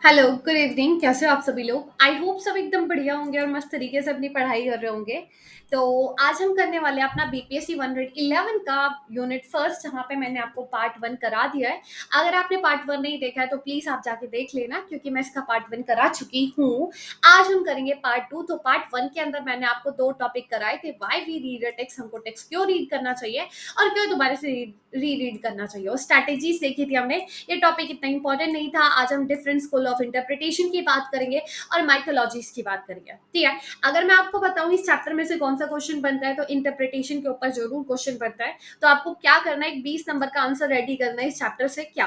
Hello, good evening. कैसे हो आप सभी लोग? आई होप सब एकदम बढ़िया होंगे और मस्त तरीके से अपनी पढ़ाई कर रहे होंगे। तो आज हम करने वाले हैं अपना बीपीएससी 111 का यूनिट फर्स्ट, जहाँ पे मैंने आपको पार्ट वन करा दिया है। अगर आपने पार्ट वन नहीं देखा है तो प्लीज आप जाके देख लेना, क्योंकि मैं इसका पार्ट वन करा चुकी हूँ। आज हम करेंगे पार्ट टू। तो पार्ट वन के अंदर मैंने आपको दो टॉपिक कराए थे, why we read a text, हमको टेक्स्ट क्यों रीड करना चाहिए और क्यों दोबारा से री रीड करना चाहिए, और स्ट्रैटेजीज देखी थी हमने। ये टॉपिक इतना इंपॉर्टेंट नहीं था। आज हम डिफरेंट स्कूल ऑफ इंटरप्रिटेशन की बात करेंगे और माइथोलॉजीज की बात करेंगे। ठीक है, अगर मैं आपको बताऊं इस चैप्टर में से कौन सा क्वेश्चन बनता है, तो इंटरप्रिटेशन के ऊपर जरूर क्वेश्चन बनता है। तो आपको क्या करना है, एक 20 नंबर का आंसर रेडी करना है इस चैप्टर से। क्या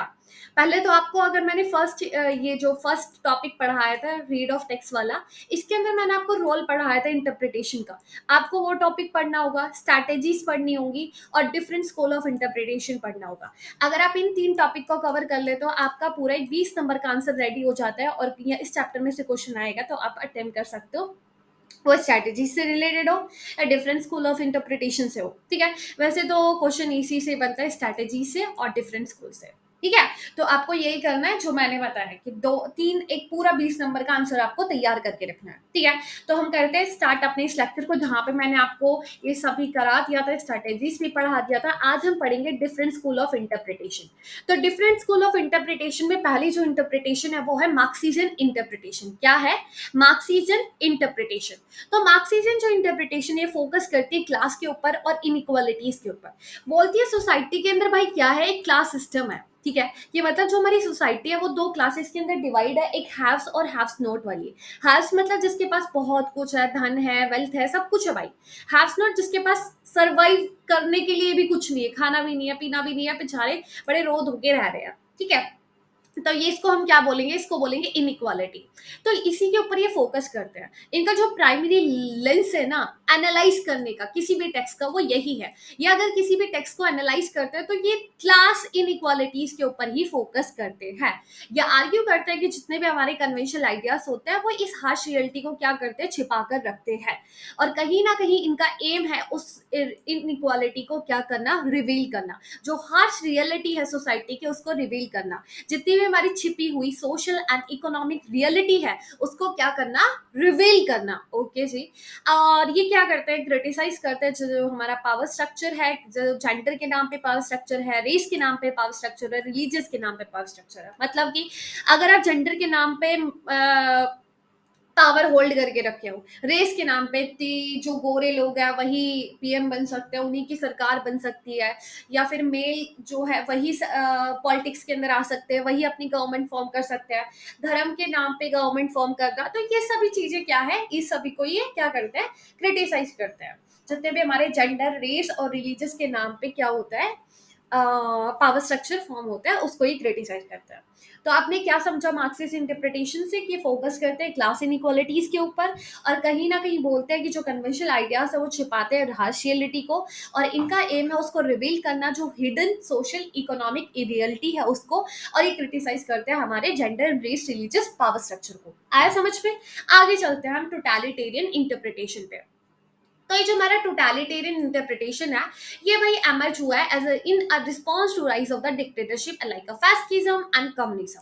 पहले तो आपको, अगर मैंने फर्स्ट ये जो फर्स्ट टॉपिक पढ़ाया था रीड ऑफ टेक्स्ट वाला, इसके अंदर मैंने आपको रोल पढ़ाया था इंटरप्रिटेशन का। आपको वो टॉपिक पढ़ना होगा, स्ट्रैटेजीज पढ़नी होंगी और डिफरेंट स्कूल ऑफ इंटरप्रिटेशन पढ़ना होगा। अगर आप इन तीन टॉपिक को कवर कर ले तो आपका पूरा एक 20 नंबर का आंसर रेडी हो जाता है, और इस चैप्टर में से क्वेश्चन आएगा तो आप अटेम्प्ट कर सकते हो। वो स्ट्रैटेजी से रिलेटेड हो या डिफरेंट स्कूल ऑफ इंटरप्रिटेशन से हो। ठीक है, वैसे तो क्वेश्चन इसी से बनता है, स्ट्रैटेजी से और डिफरेंट स्कूल से। ठीक है, तो आपको यही करना है जो मैंने बताया कि दो तीन एक पूरा 20 नंबर का आंसर आपको तैयार करके रखना है। ठीक है, तो हम करते हैं स्टार्ट अपने इस लेक्चर को, जहां पे मैंने आपको ये सभी करा दिया था, स्ट्रैटेजीज भी पढ़ा दिया था। आज हम पढ़ेंगे डिफरेंट स्कूल ऑफ इंटरप्रिटेशन। तो डिफरेंट स्कूल ऑफ इंटरप्रिटेशन में पहली जो इंटरप्रिटेशन है वो है मार्क्सियन इंटरप्रिटेशन। क्या है? Marxian interpretation. तो मार्क्सिज्म जो इंटरप्रिटेशन है फोकस करती है क्लास के ऊपर और इनइक्वालिटीज के ऊपर। बोलती है सोसाइटी के अंदर भाई क्या है, एक क्लास सिस्टम है। ठीक है, ये मतलब जो हमारी सोसाइटी है वो दो क्लासेस के अंदर डिवाइड है, एक हैव्स और हैव्स नॉट वाली। हैव्स मतलब जिसके पास बहुत कुछ है, धन है, वेल्थ है, सब कुछ है भाई। हैव्स नॉट जिसके पास सरवाइव करने के लिए भी कुछ नहीं है, खाना भी नहीं है, पीना भी नहीं है, बेचारे बड़े रो धो के रह रहे हैं। ठीक है, तो ये इसको हम क्या बोलेंगे, इसको बोलेंगे इनइक्वालिटी। तो इसी के ऊपर ये फोकस करते हैं। इनका जो प्राइमरी लेंस है ना एनालाइज करने का किसी भी टेक्स्ट का, वो यही है। ये अगर किसी भी टेक्स्ट को एनालाइज करते हैं तो ये क्लास इनइक्वालिटीज के ऊपर ही फोकस करते हैं, या आर्ग्यू करते हैं कि जितने भी हमारे कन्वेंशनल आइडियाज होते हैं वो इस हार्श रियलिटी को क्या करते हैं, छिपा कर रखते हैं। और कहीं ना कहीं इनका एम है उस इनइक्वालिटी को क्या करना, रिवील करना। जो हार्श रियलिटी है सोसाइटी की उसको रिवील करना, जितनी भी हमारी छिपी हुई सोशल एंड इकोनॉमिक रियलिटी है उसको क्या करना, रिवील करना। ओके जी। और ये क्या करते हैं, क्रिटिसाइज करते हैं जो हमारा पावर स्ट्रक्चर है, जो जेंडर के नाम पे पावर स्ट्रक्चर है, रेस के नाम पे पावर स्ट्रक्चर है, रिलीजियस के नाम पे पावर स्ट्रक्चर है। मतलब कि अगर आप जेंडर के नाम पे पावर होल्ड करके रखे हो, रेस के नाम पे जो गोरे लोग हैं वही पीएम बन सकते हैं, उन्हीं की सरकार बन सकती है, या फिर मेल जो है वही पॉलिटिक्स के अंदर आ सकते हैं, वही अपनी गवर्नमेंट फॉर्म कर सकते हैं, धर्म के नाम पे गवर्नमेंट फॉर्म करना। तो ये सभी चीजें क्या है, इस सभी को ये क्या करते हैं, क्रिटिसाइज करते हैं। जितने भी हमारे जेंडर, रेस और रिलीजियस के नाम पे क्या होता है, पावर स्ट्रक्चर फॉर्म होता है, उसको ही क्रिटिसाइज करता है। तो आपने क्या समझा मार्क्सिस्ट इंटरप्रिटेशन से, कि फोकस करते हैं क्लास इनइक्वालिटीज के ऊपर, और कहीं ना कहीं बोलते हैं कि जो कन्वेंशनल आइडियाज है वो छिपाते हैं हार्शियलिटी को, और इनका एम है उसको रिवील करना, जो हिडन सोशल इकोनॉमिक रियलिटी है उसको। और ये क्रिटिसाइज करते हैं हमारे gender, race, religious power structure को। आया समझ में? आगे चलते हैं हम टोटलिटेरियन इंटरप्रिटेशन पे। तो ये जो हमारा टोटलिटेरियन इंटरप्रिटेशन है, ये भाई एमर्ज हुआ है as in a response to rise of the dictatorship like a fascism and communism.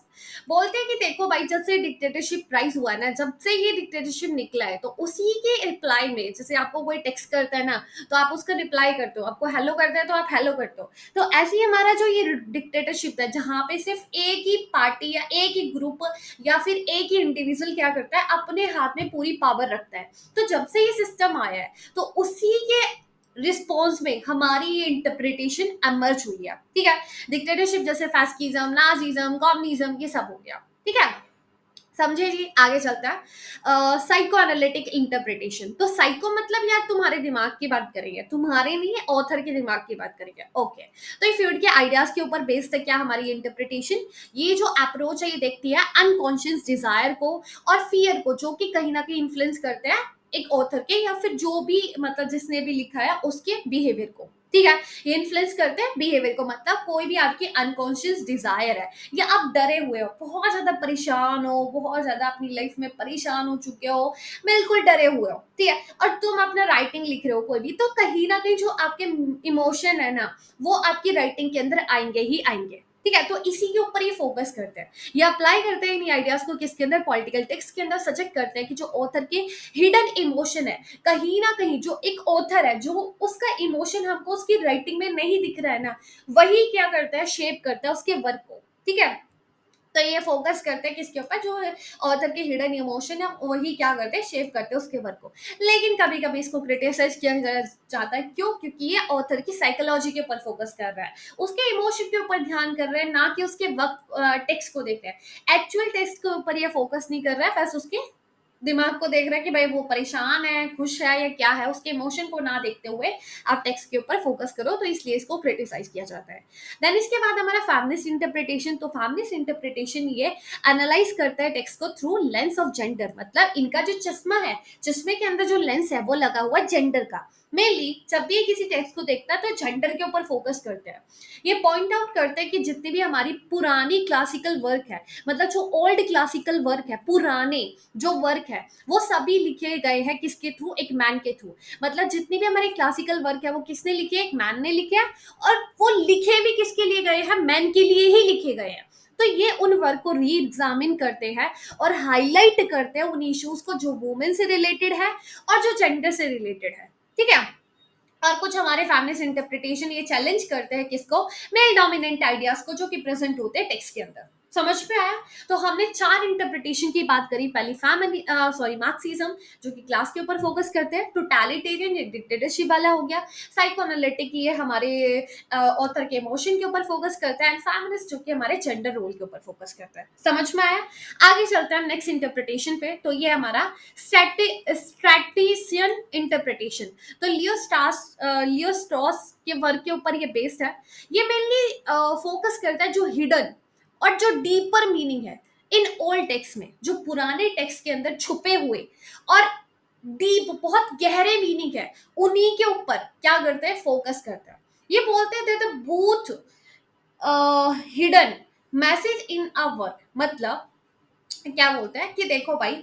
बोलते हैं कि देखो भाई, जब से डिक्टेटरशिप राइज हुआ है ना, जब से ये डिक्टेटरशिप निकला है, तो उसी के रिप्लाई में, जैसे आपको कोई टेक्स्ट करता है ना तो आप उसका रिप्लाई करते हो, आपको हेलो करता है तो आप हेलो करते हो। तो ऐसे ही हमारा जो ये डिक्टेटरशिप है, जहाँ पे सिर्फ एक ही पार्टी या एक ही ग्रुप या फिर एक ही इंडिविजुअल क्या करता है, अपने हाथ में पूरी पावर रखता है। तो जब से ये सिस्टम आया है तो उसी के रिस्पॉन्स में हमारी ये इंटरप्रिटेशन एमर्ज हुई है। ठीक है, डिक्टेटरशिप जैसे फास्किज्म, नाजीज्म, कम्युनिज्म, ये सब हो गया। ठीक है, समझे जी? आगे चलता है साइको एनालिटिक इंटरप्रिटेशन। तो साइको मतलब यार तुम्हारे दिमाग की बात करेंगे, तुम्हारे नहीं, ऑथर के दिमाग की बात करेंगे। ओके, तो ये फ्यूड के आइडियाज के ऊपर बेस्ड है क्या हमारी इंटरप्रिटेशन। ये जो अप्रोच है ये देखती है अनकॉन्शियस डिजायर को और फियर को, जो कि कहीं ना कहीं इन्फ्लुएंस करते हैं एक ऑथर के, या फिर जो भी मतलब जिसने भी लिखा है उसके बिहेवियर को। ठीक है, ये इन्फ्लुएंस करते हैं बिहेवियर को। मतलब कोई भी आपकी अनकॉन्शियस डिजायर है, या आप डरे हुए हो, बहुत ज्यादा परेशान हो, बहुत ज्यादा अपनी लाइफ में परेशान हो चुके हो, बिल्कुल डरे हुए हो, ठीक है, और तुम अपना राइटिंग लिख रहे हो कोई भी, तो कहीं ना कहीं जो आपके इमोशन है ना वो आपकी राइटिंग के अंदर आएंगे ही आएंगे। ठीक है, तो इसी के ऊपर ये फोकस करते हैं, ये अप्लाई करते हैं इन आइडियाज को किसके अंदर, पॉलिटिकल टेक्स्ट के अंदर, सजेस्ट करते हैं कि जो ऑथर के हिडन इमोशन है, कहीं ना कहीं जो एक ऑथर है जो उसका इमोशन हमको उसकी राइटिंग में नहीं दिख रहा है ना, वही क्या करता है, शेप करता है उसके वर्क को। ठीक है, तो ये फोकस करते हैं किसके ऊपर, जो ऑथर के हिडन इमोशन है वही क्या करते हैं, शेप करते हैं उसके वर्क को। लेकिन कभी कभी इसको क्रिटिसाइज किया जाता है, क्यों, क्योंकि ये ऑथर की साइकोलॉजी के ऊपर फोकस कर रहा है, उसके इमोशन के ऊपर ध्यान कर रहे हैं, ना कि उसके वर्क टेक्स्ट को देख रहे हैं, एक्चुअल टेक्स्ट के ऊपर ये फोकस नहीं कर रहा है, बस उसके दिमाग को देख रहा है कि भाई वो परेशान है, खुश है या क्या है, उसके इमोशन को ना देखते हुए आप टेक्स्ट के ऊपर फोकस करो, तो इसलिए इसको क्रिटिसाइज किया जाता है। देन इसके बाद हमारा फेमिनिस्ट इंटरप्रिटेशन, तो फेमिनिस्ट इंटरप्रिटेशन ये एनालाइज करता है टेक्स्ट को थ्रू लेंस ऑफ जेंडर, मतलब इनका जो चश्मा है, चश्मे के अंदर जो लेंस है वो लगा हुआ है जेंडर का। मेनली जब भी ये किसी टेक्स्ट को देखता है तो जेंडर के ऊपर फोकस करते हैं। ये पॉइंट आउट करते हैं कि जितनी भी हमारी पुरानी क्लासिकल वर्क है, मतलब जो ओल्ड क्लासिकल वर्क है, पुराने जो वर्क है, वो सभी लिखे गए हैं किसके थ्रू, एक मैन के थ्रू। मतलब जितनी भी हमारी क्लासिकल वर्क है वो किसने लिखे, एक मैन ने लिखे हैं, और वो लिखे भी किसके लिए गए हैं, मैन के लिए ही लिखे गए हैं। तो ये उन वर्क को री एग्जामिन करते हैं और हाईलाइट करते हैं उन इश्यूज को जो वुमेन से रिलेटेड है और जो जेंडर से रिलेटेड है। ठीक है, और कुछ हमारे फेमिनिस्ट इंटरप्रिटेशन ये चैलेंज करते हैं किसको, मेल डोमिनेंट आइडियाज को जो कि प्रेजेंट होते हैं टेक्स्ट के अंदर। समझ में आया? तो हमने 4 इंटरप्रिटेशन की बात करी। पहली फैमिली मार्क्सिज्म जो कि क्लास के ऊपर फोकस करते हैं, टोटलिटेरियन डिक्टेटरशिप वाला हो गया, साइकोएनालिटिक ये हमारे ऑथर के इमोशन के ऊपर फोकस करता है, एंड फेमिनिस्ट जो कि हमारे जेंडर रोल के ऊपर फोकस करता है। समझ में आया? आगे चलते हैं नेक्स्ट इंटरप्रिटेशन पे, तो ये हमारा स्ट्रैटिशियन इंटरप्रिटेशन। तो लियो स्ट्रॉस के वर्क के ऊपर ये बेस्ड है। ये मेनली फोकस करता है जो हिडन और जो डीपर मीनिंग है इन ओल्ड टेक्स्ट में, जो पुराने टेक्स्ट के अंदर छुपे हुए और डीप बहुत गहरे मीनिंग है, उन्हीं के ऊपर क्या करते हैं, फोकस करते हैं। ये बोलते हैं booth hidden message in a work, मतलब क्या बोलते हैं कि देखो भाई,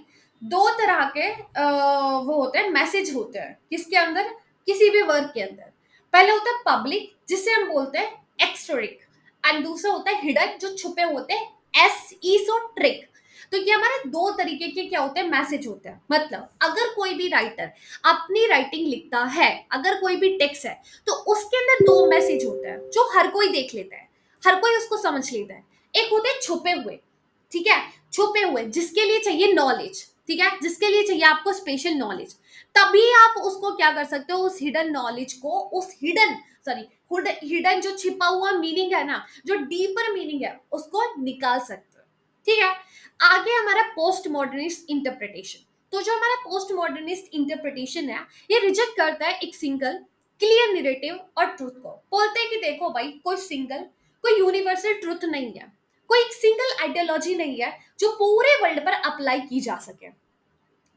दो तरह के वो होते हैं, मैसेज होते हैं किसके अंदर, किसी भी वर्क के अंदर। पहले होता है पब्लिक, जिसे हम बोलते हैं एक्सटोरिक, एंड दूसरा होता है हिडन, जो छुपे होते हैं एसईसोट्रिक। तो ये हमारे दो तरीके के क्या होते हैं, मैसेज होते हैं। मतलब अगर कोई भी राइटर अपनी राइटिंग लिखता है, अगर कोई भी टेक्स्ट है, तो उसके अंदर दो मैसेज होते हैं जो हर कोई देख लेता है, हर कोई उसको समझ लेता है। एक होते हैं छुपे हुए, ठीक है, छुपे हुए जिसके लिए चाहिए नॉलेज, ठीक है, जिसके लिए चाहिए आपको स्पेशल नॉलेज, तभी आप उसको क्या कर सकते हो, उस हिडन नॉलेज को, उस हिडन सॉरी हिडन जो छिपा हुआ मीनिंग है ना, जो डीपर मीनिंग है, उसको निकाल सकते हो। ठीक है, आगे हमारा पोस्ट मॉडर्निस्ट इंटरप्रिटेशन। तो जो हमारा पोस्ट मॉडर्निस्ट इंटरप्रिटेशन है, ये रिजेक्ट करता है एक सिंगल क्लियर नैरेटिव और ट्रूथ को। बोलते हैं कि देखो भाई, कोई सिंगल, कोई यूनिवर्सल ट्रूथ नहीं है, कोई एक सिंगल आइडियोलॉजी नहीं है जो पूरे वर्ल्ड पर अप्लाई की जा सके,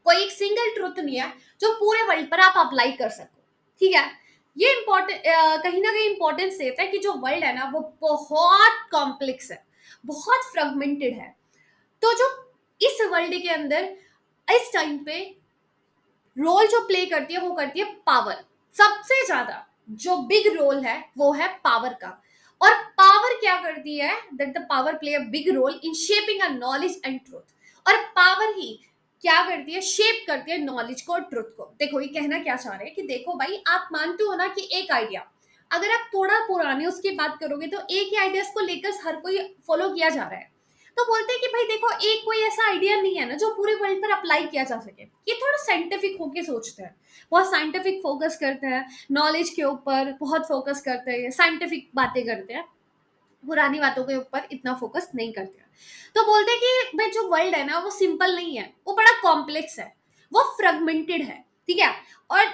कोई एक सिंगल ट्रुथ नहीं है जो पूरे वर्ल्ड पर आप अप्लाई कर सको। ठीक है, ये इंपॉर्टेंट कहीं ना कहीं इंपॉर्टेंस देता है कि जो वर्ल्ड है ना वो बहुत कॉम्प्लेक्स है, बहुत फ्रेगमेंटेड है। तो जो इस वर्ल्ड के अंदर इस टाइम पे रोल जो प्ले करती है वो करती है पावर। सबसे ज्यादा जो बिग रोल है वो है पावर का। और पावर क्या करती है, that the power play a big role in shaping a knowledge and truth. और पावर ही क्या करती है, शेप करती है नॉलेज को और ट्रुथ को। देखो ये कहना क्या चाह रहे हैं कि देखो भाई, आप मानते हो ना कि एक आइडिया, अगर आप थोड़ा पुराने उसकी बात करोगे तो एक ही आइडियाज को लेकर हर कोई फॉलो किया जा रहा है। तो बोलते हैं कि भाई देखो, एक कोई ऐसा आइडिया नहीं है ना जो पूरे वर्ल्ड पर अप्लाई किया जा सके। ये थोड़ा साइंटिफिक होके सोचते हैं, बहुत साइंटिफिक फोकस करते हैं, नॉलेज के ऊपर बहुत फोकस करते हैं, साइंटिफिक बातें करते हैं, पुरानी बातों के ऊपर इतना फोकस नहीं करते हैं। तो बोलते हैं कि भाई जो वर्ल्ड है ना वो सिंपल नहीं है, वो बड़ा कॉम्प्लेक्स है, वो फ्रेगमेंटेड है। ठीक है, और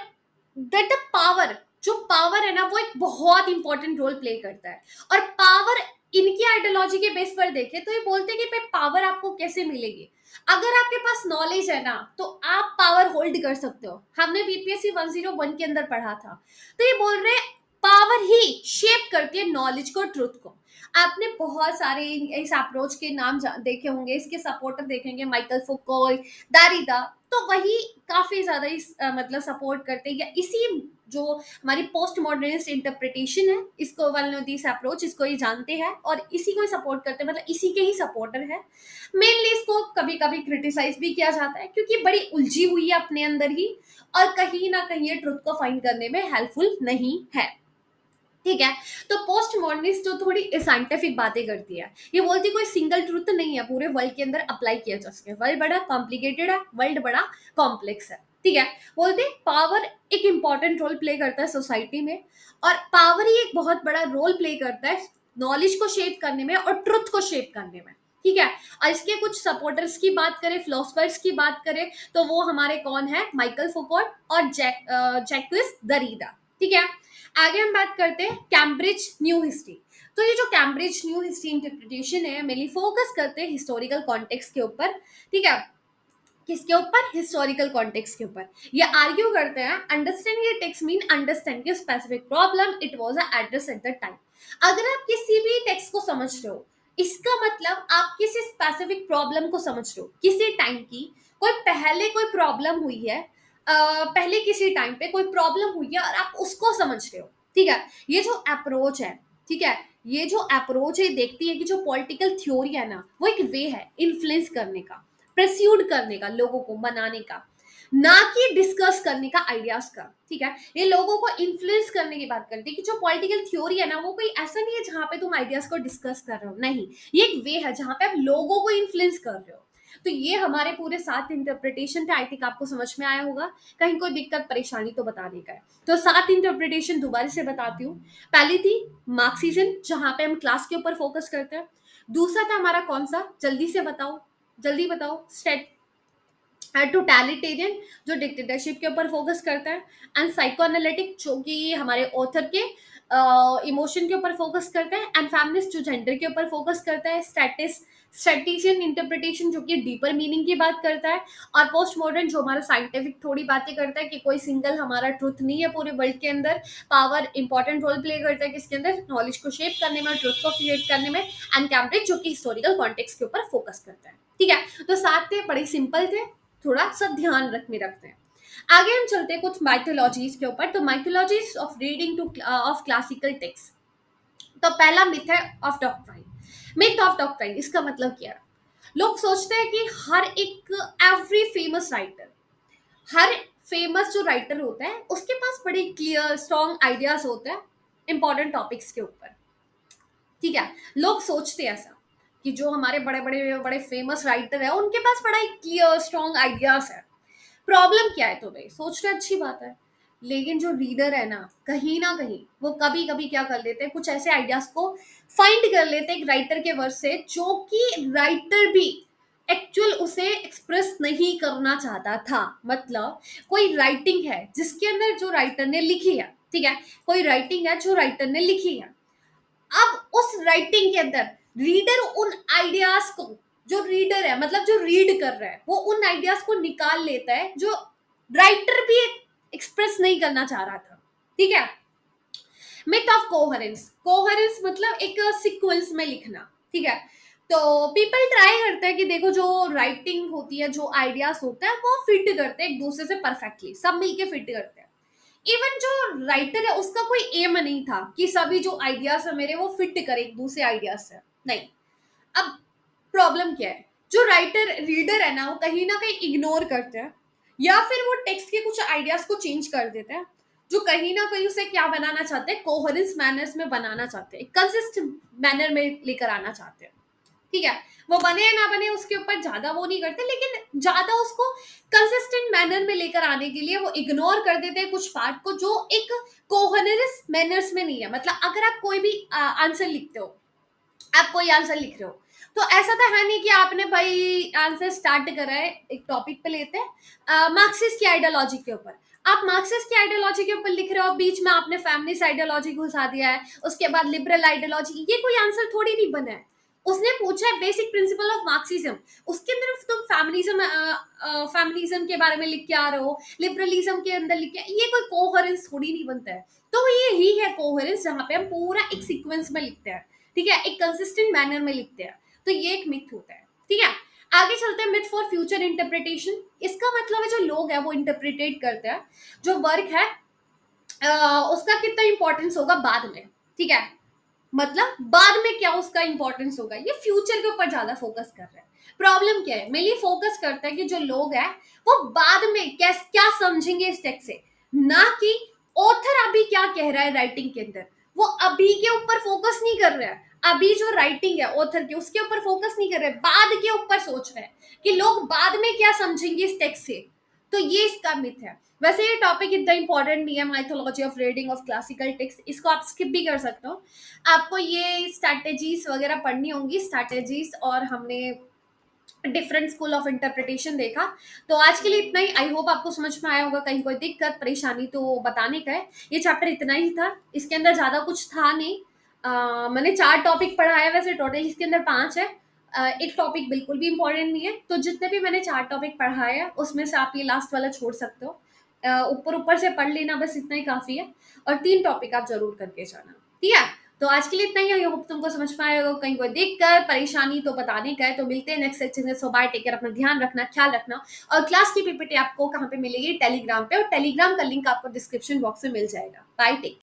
दैट द पावर, जो पावर है ना वो एक बहुत इंपॉर्टेंट रोल प्ले करता है। और पावर इनकी आइडियोलॉजी के बेस पर देखे तो ये बोलते हैं कि भाई पावर आपको कैसे मिलेगी, अगर आपके पास नॉलेज है ना तो आप पावर होल्ड कर सकते हो। हमने बीपीएससी 101 के अंदर पढ़ा था। तो ये बोल रहे हैं पावर ही शेप करती है नॉलेज को, ट्रुथ को। आपने बहुत सारे इस अप्रोच के नाम देखे होंगे, इसके सपोर्टर देखेंगे, माइकल फुकोल्ट, दारिदा। तो वही काफी ज्यादा इस मतलब सपोर्ट करते हैं, या इसी जो हमारी पोस्ट मॉडर्निस्ट इंटरप्रिटेशन है, इसको वाले दिस अप्रोच, इसको ही जानते हैं और इसी को ही सपोर्ट करते हैं, मतलब इसी के ही सपोर्टर है। मेनली इसको कभी कभी क्रिटिसाइज भी किया जाता है क्योंकि बड़ी उलझी हुई है अपने अंदर ही, और कहीं ना कहीं ये ट्रुथ को फाइंड करने में हेल्पफुल नहीं है। ठीक है। तो पोस्ट मॉडर्निस्ट जो थोड़ी साइंटिफिक बातें करती है, ये बोलती है कोई सिंगल ट्रुथ नहीं है पूरे वर्ल्ड के अंदर अप्लाई किया जा सके, वर्ल्ड बड़ा कॉम्प्लिकेटेड है, वर्ल्ड बड़ा कॉम्प्लेक्स है। ठीक है। बोलते पावर एक इंपॉर्टेंट रोल प्ले करता है सोसाइटी में, और पावर ही एक बहुत बड़ा रोल प्ले करता है नॉलेज को शेप करने में और ट्रुथ को शेप करने में। ठीक है। और इसके कुछ सपोर्टर्स की बात करें, फिलोसफर्स की बात करें, तो वो हमारे कौन है, माइकल फुकोट और जैक्विस दरीदा। ठीक है। आगे हम बात करते हैं कैम्ब्रिज न्यू हिस्ट्री। तो ये जो कैम्ब्रिज न्यू हिस्ट्री इंटरप्रिटेशन है, मेनली फोकस करते हैं हिस्टोरिकल कॉन्टेक्स्ट के ऊपर। ठीक है। किसके ऊपर, हिस्टोरिकल कॉन्टेक्स्ट के ऊपर। ये आर्ग्यू करते हैं understanding A text mean understanding specific problem it was address at the time. अगर आप किसी भी टेक्स्ट को समझ रहे हो, इसका मतलब आप किसी स्पेसिफिक प्रॉब्लम को समझ रहे हो, किसी टाइम की कोई पहले कोई प्रॉब्लम हुई है, पहले किसी टाइम पे कोई प्रॉब्लम हुई है और आप उसको समझ रहे हो। ठीक है। ये जो अप्रोच है, ठीक है, ये जो अप्रोच है देखती है कि जो पॉलिटिकल थ्योरी है ना, वो एक वे है इन्फ्लुएंस करने का, प्रस्यूड करने का, लोगों को मनाने का, ना कि डिस्कस करने का आइडियाज का। ठीक है। ये लोगों को इन्फ्लुएंस करने की बात करती है कि जो पॉलिटिकल थ्योरी है ना, वो कोई ऐसा नहीं है जहां पे तुम आइडियाज को डिस्कस कर रहे हो, नहीं, ये एक वे है जहां पे आप लोगों को इन्फ्लुएंस कर रहे हो। तो ये हमारे पूरे 7 इंटरप्रिटेशन थे, आई थिंक आपको समझ में आया होगा। कहीं कोई दिक्कत परेशानी तो बताने का है। तो 7 इंटरप्रिटेशन दोबारा से बताती हूँ। पहली थी मार्क्सिज्म, जहां पे हम क्लास के ऊपर फोकस करते हैं। दूसरा था हमारा कौन सा, जल्दी से बताओ, जल्दी बताओ, टोटलिटेरियन, जो डिक्टेटरशिप के ऊपर फोकस करता है। एंड साइकोएनालिटिक, जो कि हमारे ऑथर के इमोशन के ऊपर फोकस करता है। एंड फेमिनिस्ट, जो जेंडर के ऊपर फोकस करता है। स्टैटिशियन इंटरप्रिटेशन, जो कि डीपर मीनिंग की बात करता है। और पोस्ट मॉडर्न, जो हमारा साइंटिफिक थोड़ी बातें करता है कि कोई सिंगल हमारा ट्रुथ नहीं है पूरे वर्ल्ड के अंदर, पावर इंपॉर्टेंट रोल प्ले करता है किसके अंदर, नॉलेज को शेप करने में और ट्रुथ को क्रिएट करने में। एंड कैम्ब्रिज, जो कि हिस्टोरिकल कॉन्टेक्स्ट के ऊपर फोकस करता है। ठीक है। तो 7 थे, बड़े सिंपल थे, थोड़ा सा ध्यान रखते हैं। आगे हम चलते हैं कुछ माइथोलॉजीज के ऊपर। तो mythologies of reading two of classical text. तो पहला मिथ है of doctrine. Myth of doctrine, इसका मतलब क्या है? लोग सोचते हैं कि हर एक एवरी फेमस राइटर, हर फेमस जो राइटर होता है उसके पास बड़े क्लियर स्ट्रॉन्ग आइडियाज होते हैं इंपॉर्टेंट टॉपिक्स के ऊपर। ठीक है। लोग सोचते हैं ऐसा कि जो हमारे बड़े बड़े बड़े फेमस राइटर है उनके पास बड़ा ही क्लियर स्ट्रॉन्ग आइडियाज है। प्रॉब्लम क्या है, तो भाई सोच रहे अच्छी बात है, लेकिन जो रीडर है ना कहीं वो कभी कभी क्या कर लेते हैं, कुछ ऐसे आइडियाज को फाइंड कर लेते हैं एक राइटर के वर्ड से, जो कि राइटर भी एक्चुअल उसे एक्सप्रेस नहीं करना चाहता था। मतलब कोई राइटिंग है जिसके अंदर जो राइटर ने लिखी है, ठीक है, कोई राइटिंग है जो राइटर ने लिखी है, अब उस राइटिंग के अंदर रीडर उन आइडियाज को, जो रीडर है मतलब जो रीड कर रहा है, वो उन आइडियाज को निकाल लेता है जो राइटर भी एक्सप्रेस नहीं करना चाह रहा था। ठीक है। Myth of coherence. कोहेरेंस मतलब एक सीक्वेंस में लिखना। ठीक है। तो पीपल ट्राई करते हैं कि देखो जो राइटिंग होती है, जो आइडियाज होता है, वो फिट करते हैं एक दूसरे से परफेक्टली, सब मिलके फिट करते हैं। इवन जो राइटर है उसका कोई एम नहीं था कि सभी जो आइडियाज है मेरे वो फिट करे एक दूसरे आइडियाज से, नहीं। अब प्रॉब्लम क्या है, जो राइटर रीडर है ना, वो कहीं ना कहीं इग्नोर करते हैं, या फिर वो टेक्स्ट के कुछ आइडियाज को चेंज कर देते हैं, जो कहीं ना कहीं उसे क्या बनाना चाहते हैं, कोहेरेंस मैनर्स में बनाना चाहते हैं, कंसिस्टेंट मैनर में लेकर आना चाहते हैं। ठीक है। वो बने या ना बने उसके ऊपर ज्यादा वो नहीं करते, लेकिन ज्यादा उसको कंसिस्टेंट मैनर में लेकर आने के लिए वो इग्नोर कर देते हैं कुछ पार्ट को, जो एक कोहेरेंस मैनर्स में नहीं है। मतलब अगर आप कोई भी आंसर लिखते हो, आप कोई आंसर लिख रहे हो, तो ऐसा तो है नहीं कि आपने भाई आंसर स्टार्ट करा है, एक टॉपिक पे लेते हैं मार्क्सिस्ट की आइडियोलॉजी के ऊपर, आप मार्क्सिस्ट की आइडियोलॉजी के ऊपर लिख रहे हो, बीच में आपने फेमिनिस्ट आइडियोलॉजी घुसा दिया है, उसके बाद लिबरल आइडियोलॉजी, ये कोई आंसर थोड़ी नहीं बना है। उसने पूछा है बेसिक प्रिंसिपल ऑफ मार्क्सिज्म, उसके अंदर तुम फेमिनिज्म के बारे में लिख के आ रहे हो, लिबरलिज्म के अंदर लिख के, ये कोई कोहेरेंस थोड़ी नहीं बनता है। तो ये ही है कोहेरेंस, जहां पे हम पूरा एक सीक्वेंस में लिखते हैं, ठीक है, एक कंसिस्टेंट मैनर में लिखते हैं, तो ये एक मिथ होता है। ठीक है, आगे चलते हैं मिथ फॉर फ्यूचर इंटरप्रिटेशन। इसका मतलब है जो लोग है वो इंटरप्रिटेट करते हैं जो वर्क है उसका कितना इंपॉर्टेंस होगा बाद में। ठीक है, मतलब बाद में क्या उसका इंपॉर्टेंस होगा, ये फ्यूचर के ऊपर ज्यादा फोकस कर रहे हैं। प्रॉब्लम क्या है, मेनली फोकस करता है कि जो लोग हैं वो बाद में क्या क्या समझेंगे इस टेक्स्ट से, ना कि ऑथर अभी क्या कह रहा है राइटिंग के अंदर। वो अभी के ऊपर फोकस नहीं कर रहा है, अभी जो राइटिंग है ऑथर की उसके ऊपर फोकस नहीं कर रहे, बाद के ऊपर सोच रहे हैं कि लोग बाद में क्या समझेंगे इस टेक्स्ट से। तो ये इसका मिथ है। वैसे ये टॉपिक इतना इंपॉर्टेंट नहीं है, mythology of reading of classical text, इसको आप स्किप भी कर सकते हो। आपको ये स्ट्रैटेजीज वगैरह पढ़नी होंगी, स्ट्रैटेजीज, और हमने डिफरेंट स्कूल ऑफ इंटरप्रिटेशन देखा। तो आज के लिए इतना ही, आई होप आपको समझ में आया होगा। कहीं कोई दिक्कत परेशानी तो बताने का है। ये चैप्टर इतना ही था, इसके अंदर ज्यादा कुछ था नहीं। मैंने 4 टॉपिक पढ़ा है, वैसे टोटल इसके अंदर 5 है। एक टॉपिक बिल्कुल भी इंपॉर्टेंट नहीं है, तो जितने भी मैंने 4 टॉपिक पढ़ाए हैं उसमें से आप ये लास्ट वाला छोड़ सकते हो। ऊपर ऊपर से पढ़ लेना, बस इतना ही काफी है। और 3 टॉपिक आप जरूर करके जाना। ठीक है, तो आज के लिए इतना ही। आई होप तुमको समझ में आएगा। कहीं कोई दिक्कत परेशानी तो बताने का है। तो मिलते हैं नेक्स्ट सेक्शन में। सो बाय, टेक केयर, अपना ध्यान रखना, ख्याल रखना। और क्लास की पीपीटी आपको कहाँ पे मिलेगी? टेलीग्राम पे, और टेलीग्राम का लिंक आपको डिस्क्रिप्शन बॉक्स में मिल जाएगा। Bye, take.